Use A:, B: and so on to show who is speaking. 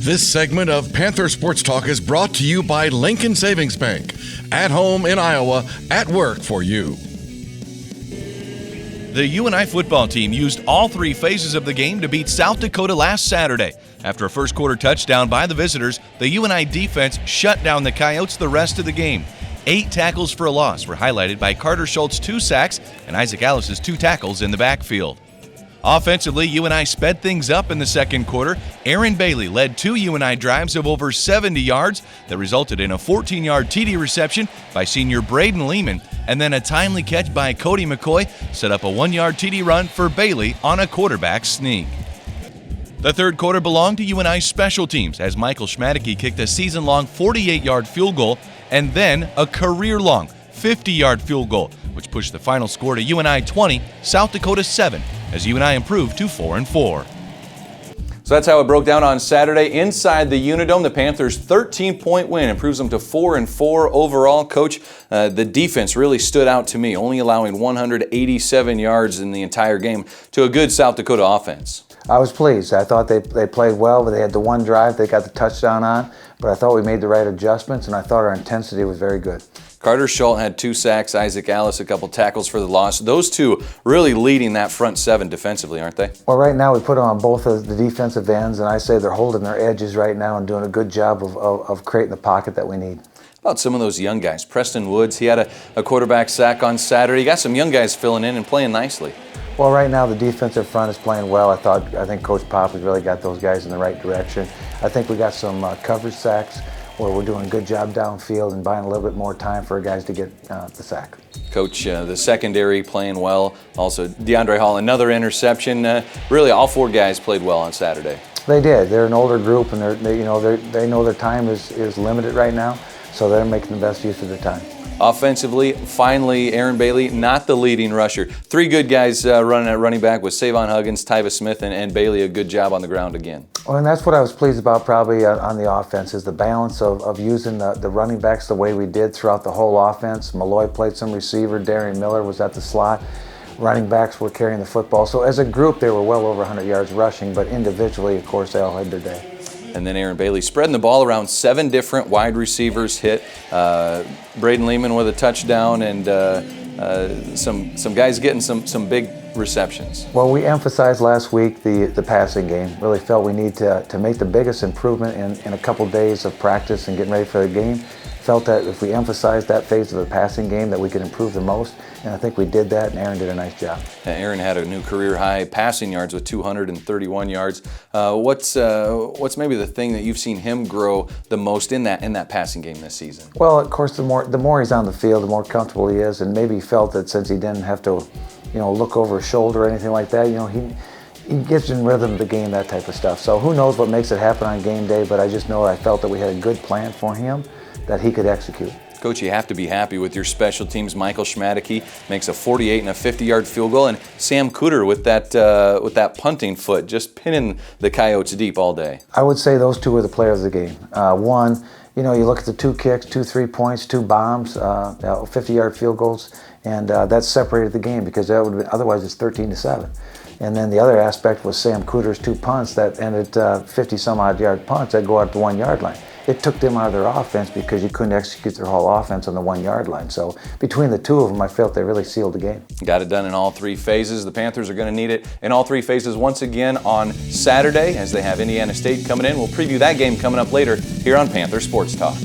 A: This segment of Panther Sports Talk is brought to you by Lincoln Savings Bank. At home in Iowa, at work for you.
B: The UNI football team used all three phases of the game to beat South Dakota last Saturday. After a first quarter touchdown by the visitors, the UNI defense shut down the Coyotes the rest of the game. 8 tackles for a loss were highlighted by Carter Schultz's 2 sacks and Isaac Ellis's 2 tackles in the backfield. Offensively, UNI sped things up in the second quarter. Aaron Bailey led 2 UNI drives of over 70 yards that resulted in a 14-yard TD reception by senior Braden Lehman, and then a timely catch by Cody McCoy set up a 1-yard TD run for Bailey on a quarterback sneak. The third quarter belonged to UNI's special teams as Michael Schmadeke kicked a season-long 48-yard field goal and then a career-long 50-yard field goal, which pushed the final score to UNI 20, South Dakota 7, as UNI improved to 4-4.
C: So that's how it broke down on Saturday inside the Unidome. The Panthers' 13-point win improves them to 4-4 overall. Coach, the defense really stood out to me, only allowing 187 yards in the entire game to a good South Dakota offense.
D: I was pleased. I thought they played well, but they had the one drive they got the touchdown on. But I thought we made the right adjustments, and I thought our intensity was very good.
C: Carter Schultz had 2 sacks, Isaac Ellis a couple tackles for the loss. Those two really leading that front 7 defensively, aren't they?
D: Well, right now we put them on both of the defensive ends, and I say they're holding their edges right now and doing a good job of creating the pocket that we need.
C: About some of those young guys. Preston Woods, he had a quarterback sack on Saturday. You got some young guys filling in and playing nicely.
D: Well, right now the defensive front is playing well. I think Coach Pop has really got those guys in the right direction. I think we got some coverage sacks where we're doing a good job downfield and buying a little bit more time for guys to get the sack.
C: Coach, the secondary playing well. Also, DeAndre Hall, another interception. Really, all 4 guys played well on Saturday.
D: They did. They're an older group, and they know their time is limited right now, so they're making the best use of their time.
C: Offensively, finally, Aaron Bailey, not the leading rusher. 3 good guys running at running back with Savon Huggins, Tyvis Smith, and Bailey, a good job on the ground again.
D: Well, and that's what I was pleased about probably on the offense is the balance of using the running backs the way we did throughout the whole offense. Malloy played some receiver. Darian Miller was at the slot. Running backs were carrying the football. So as a group, they were well over 100 yards rushing, but individually, of course, they all had their day.
C: And then Aaron Bailey spreading the ball around. 7 different wide receivers hit. Braden Lehman with a touchdown, and some guys getting some big receptions.
D: Well, we emphasized last week the passing game. Really felt we need to make the biggest improvement in a couple days of practice and getting ready for the game. Felt that if we emphasized that phase of the passing game that we could improve the most, and I think we did that, and Aaron did a nice job.
C: Aaron had a new career high passing yards with 231 yards. What's maybe the thing that you've seen him grow the most in that passing game this season?
D: Well, of course, the more he's on the field, the more comfortable he is, and maybe he felt that since he didn't have to, look over his shoulder or anything like that, he gets in rhythm of the game, that type of stuff. So who knows what makes it happen on game day, but I just know I felt that we had a good plan for him that he could execute.
C: Coach, you have to be happy with your special teams. Michael Schmadeke makes a 48 and a 50-yard field goal, and Sam Cooter with that punting foot just pinning the Coyotes deep all day.
D: I would say those 2 were the players of the game. One, you look at the 2 kicks, 2 3-points, 2 bombs, 50-yard field goals, and that separated the game because that would have been, otherwise it's 13-7. And then the other aspect was Sam Cooter's 2 punts that ended 50-some-odd yard punts that go out the 1-yard line. It took them out of their offense because you couldn't execute their whole offense on the 1-yard line. So between the 2 of them, I felt they really sealed the game.
C: Got it done in all 3 phases. The Panthers are going to need it in all 3 phases once again on Saturday as they have Indiana State coming in. We'll preview that game coming up later here on Panther Sports Talk.